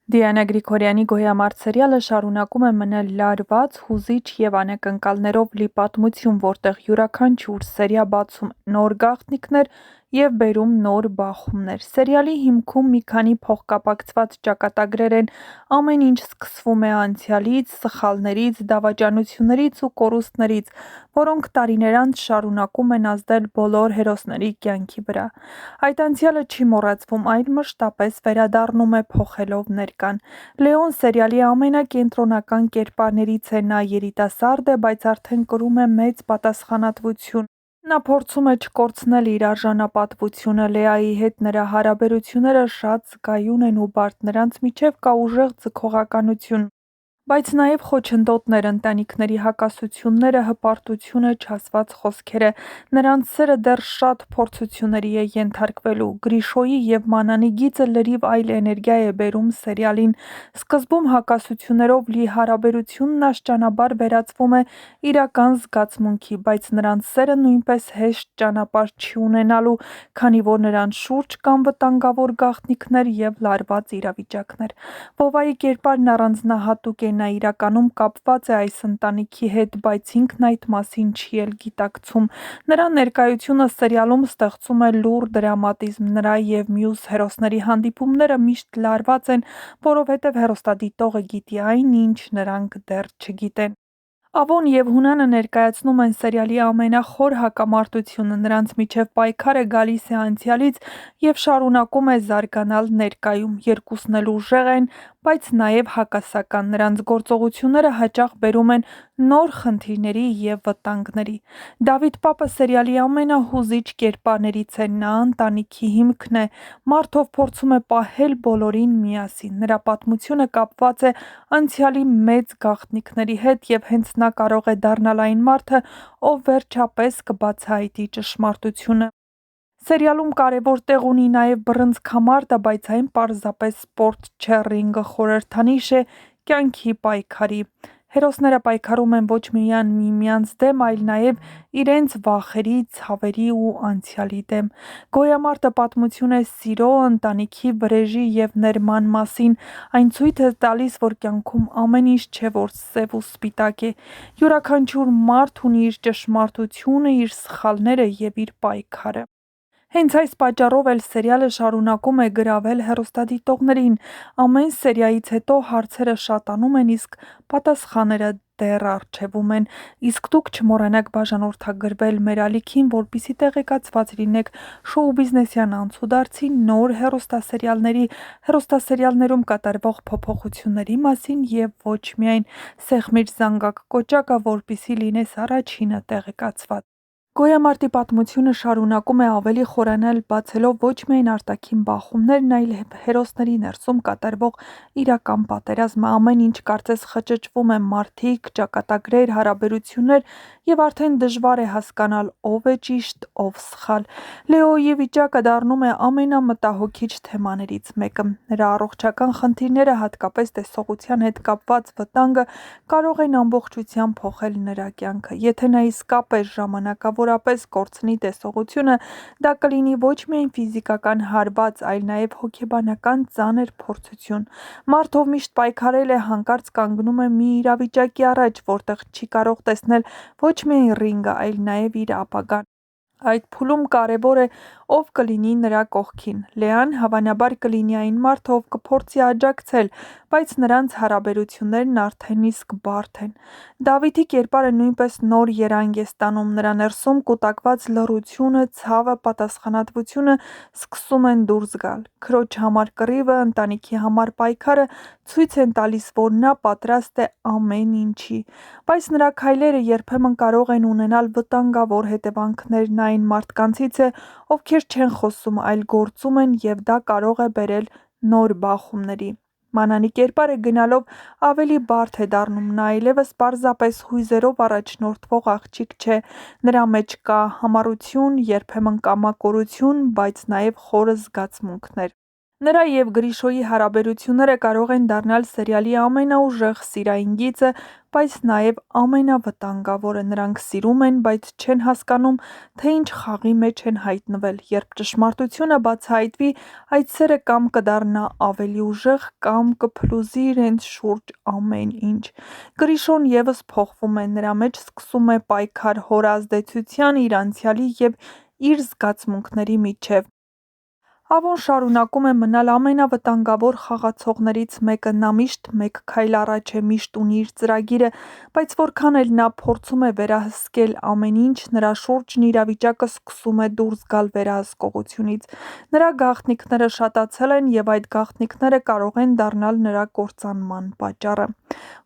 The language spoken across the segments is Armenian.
Դիանա Գրիգորյանի «Գոյամարտ» սերիալը շարունակում է մնել լարված, հուզիչ և անակնկալներով լի պատմություն, որտեղ յուրաքանչյուր սերիա բացում է նոր գաղտնիքներ և բերում նոր բախումներ։ Սերիալի հիմքում մի քանի փոխկապակցված ճակատագրեր են. ամեն ինչ սկսվում է անցյալից, սխալներից, դավաճանություններից ու կորուստներից, որոնք տարիներ անց շարունակում են ազդել բոլոր հերոսների կյանքի վրա։ Այդ անցյալը չի մոռացվում, այլ մշտապես վերադառնում է, փոխելով ներկան։ Լեոն սերիալի ամենակենտրոնական կերպարներից է, նա երիտասարդ է, բայց արդեն կրում է մեծ պատասխանատվություն։ Նա փորձում է չկորցնել իր արժանապատվությունը։ Լեայի հետ նրա հարաբերությունները շատ զգայուն են ու բարդ, նրանց միջև կա ուժեղ ձգողականություն, բայց նաև խոչընդոտներ, ընտանիքների հակասությունները, հպարտությունը, չասված խոսքերը։ Նրանց սերը դեռ շատ փորձությունների է ենթարկվելու։ Գրիշոյի և Մանանի գիծը լրիվ այլ էներգիա է բերում սերիալին։ Սկզբում հակասություններով լի հարաբերությունն աստիճանաբար վերածվում է իրական զգացմունքի, բայց նրանց սերը նույնպես հեշտ ճանապարհ չի ունենալու, քանի որ նրանց շուրջ կան վտանգավոր գաղտնիքներ և լարված իրավիճակներ։ Վովայի կերպարն առանձնահատուկ է, նա իրականում կապված է այս ընտանիքի հետ, բայց ինքն այդ մասին չի էլ գիտակցում։ Նրա ներկայությունը սերիալում ստեղծում է լուռ դրամատիզմ։ Նրա և մյուս հերոսների հանդիպումները միշտ լարված են, որովհետև հեռուստադիտողը գիտի այն, ինչ նրանք դեռ չգիտեն։ Ավոն և Հունանը ներկայացնում են սերիալի ամենախոր հակամարտությունը։ Նրանց միջև պայքարը գալիս է անցյալից և շարունակում է զարգանալ ներկայում։ Երկուսն էլ ուժեղ են, բայց նաև հակասական։ Նրանց գործողությունները հաճախ բերում են նոր խնդիրների և վտանգների։ Դավիթ պապը սերիալի ամենահուզիչ կերպարներից է։ Նա ընտանիքի հիմքն է։ Մարդով փորձում է պահել բոլորին միասին։ Նրա պատմությունը կապված է անցյալի մեծ գաղտնիքների հետ, և հենց նա կարող է դառնալ այն մարդը, ով վերջապես կբացահայտի ճշմարտությունը։ Սերիալում կարևոր տեղ ունի նաև բռնցքամարտը, բայց այն պարզապես սպորտ չէ, ռինգը խորհրդանիշ է կյանքի պայքարի։ Հերոսները պայքարում են ոչ միայն միմյանց դեմ, այլ նաև իրենց վախերի, ցավերի ու անցյալի դեմ։ Գոյամարտը պատմություն է սիրո, ընտանիքի, վրեժի և ներման մասին։ Այն ցույց է տալիս, որ կյանքում ամեն ինչ չէ, որ սև ու սպիտակ է։ Յուրաքանչյուր մարդ ունի իր ճշմարտությունը, իր սխալները և իր պայքարը։ Հենց այս պատճառով էլ սերիալը շարունակում է գրավել հեռուստադիտողներին։ Ամեն սերիայից հետո հարցերը շատանում են, իսկ պատասխանները դեռ առջևում են։ Իսկ դուք չմոռանաք բաժանորդագրվել մեր ալիքին, որպեսզի տեղեկացված լինեք շոու-բիզնեսյան անցուդարձի, նոր հեռուստասերիալների, հեռուստասերիալներում կատարվող փոփոխությունների մասին և ոչ միայն։ Սեղմիր զանգակ կոճակը, որպեսզի լինես առաջինը տեղեկացված։ Գոյամարտի պատմությունը շարունակում է ավելի խորանալ, բացելով ոչ միայն արտաքին բախումներն, այլ հերոսների ներսում կատարվող իրական պատերազմը։ Ամեն ինչ կարծես խճճվում է՝ մարդիկ, ճակատագրեր, հարաբերություններ, և արդեն դժվար է հասկանալ ով է ճիշտ, ով սխալ։ Լեոյի վիճակը դառնում է ամենամտահոգիչ թեմաներից մեկը։ Նրա առողջական խնդիրները, հատկապես տեսողության հետ կապված վտանգը, կարող են ամբողջությամբ փոխել նրա կյանքը։ Եթե նա իսկապես ժամանակավորապես կորցնի տեսողությունը, դա կլինի ոչ միայն ֆիզիկական հարված, այլ նաև հոգեբանական ծանր փորձություն։ Մարդով միշտ պայքարել է, հանկարծ կանգնում է մի իրավիճակի առաջ, որտեղ չի կարող տեսնել ոչ միայն ռինգը, այլ նաև իր ապագան։ Այդ փուլում կարևոր է, ով կլինի նրա կողքին։ Լեան հավանաբար կլինի այն մարդը, ով կփորձի աջակցել, բայց նրանց հարաբերություններն արդեն իսկ բարդ են։ Դավիթի կերպարը նույնպես նոր երանգ է ստանում։ Նրա ներսում կուտակված լռությունը, ցավը, պատասխանատվությունը սկսում են դուրս գալ։ Քրոջ համար կռիվը, ընտանիքի համար պայքարը ցույց են տալիս, որ նա պատրաստ է ամեն ինչի։ Բայց նրա քայլերը երբեմն կարող են ունենալ վտանգավոր հետևանքներ։ Նա այն մարդկանցից է, ովքեր չեն խոսում, այլ գործում են, և դա կարող է բերել նոր բախումների։ Մանանի կերպարը գնալով ավելի բարդ է դառնում։ Նա այլևս պարզապես հույզերով առաջնորդվող աղջիկ չէ։ Նրա մեջ կա համառություն, երբեմն կամակորություն, բայց նաև խորը զգացմունքներ։ Նրա և Գրիշոյի հարաբերությունները կարող են դառնալ սերիալի ամենաուժեղ սիրային գիծը, բայց նաև ամենավտանգավորը։ Նրանք սիրում են, բայց չեն հասկանում, թե ինչ խաղի մեջ են հայտնվել։ Երբ ճշմարտությունը բացահայտվի, այդ սերը կամ կդառնա ավելի ուժեղ, կամ կփլուզի իրենց շուրջ ամեն ինչ։ Գրիշոն ևս փոխվում է, նրա մեջ սկսում է պայքար հոր ազդեցության, իր անցյալի և իր զգացմունքների միջև։ Ավոն շարունակում է մնալ ամենավտանգավոր խաղացողներից մեկը։ Նա միշտ մեկ քայլ առաջ է, միշտ ունի իր ծրագիրը, բայց որքան էլ նա փորձում է վերահսկել ամեն ինչ, նրա շուրջն իրավիճակը սկսում է դուրս գալ վերահսկողությունից։ Նրա գաղտնիքները շատացել են, և այդ գաղտնիքները կարող են դառնալ նրա կործանման պատճառը։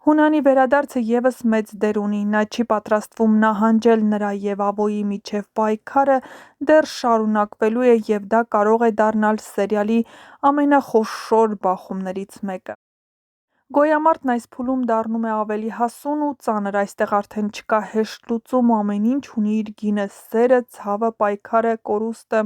Հունանի վերադարձը ևս մեծ դեր ունի։ Նա չի պատրաստվում նահանջել, նրա և Ավոյի միջև պայքարը դեռ շարունակվելու է, և դա կարող է դառնալ սերիալի ամենախոշոր բախումներից մեկը։ Գոյամարտն այս փուլում դառնում է ավելի հասուն ու ծանր։ Այստեղ արդեն չկա հեշտ լուծում, ամեն ինչ ունի իր գինը՝ սերը, ցավը, պայքարը, կորուստը։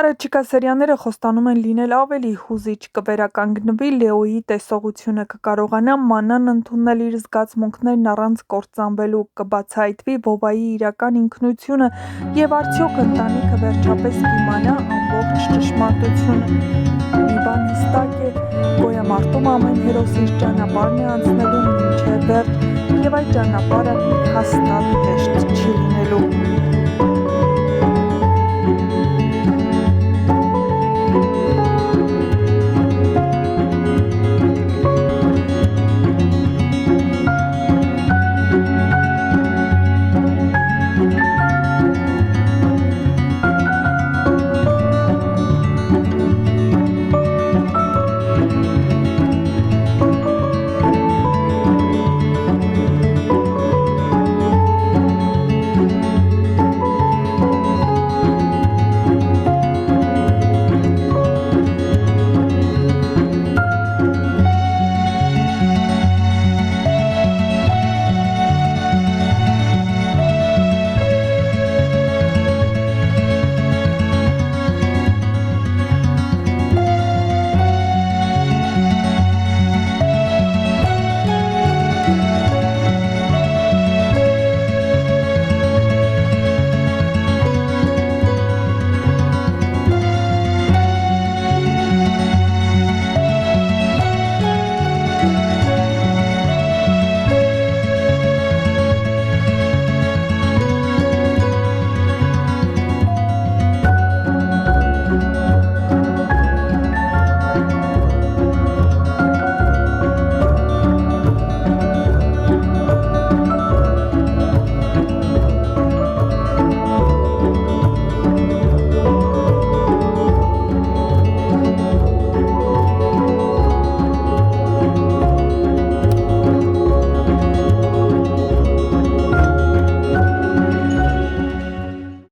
Առաջիկա սերիաները խոստանում են լինել ավելի հուզիչ։ Կվերականգնվի Լեոյի տեսողությունը, կկարողանա Մանան ընդունել իր զգացմունքներն առանց կործանվելու, կբացահայտվի Վովայի իրական ինքնությունը, և արդյոք ընտանիքը վերջապես կիմանա ամբողջ ճշմարտությունը։ Մի բան հստակ է՝ գոյամարտում ամեն հերոս իր ճանապարհն է անցնելու մինչև վերջ, և այդ ճանապարհը հաստատ հեշտ չի լինելու։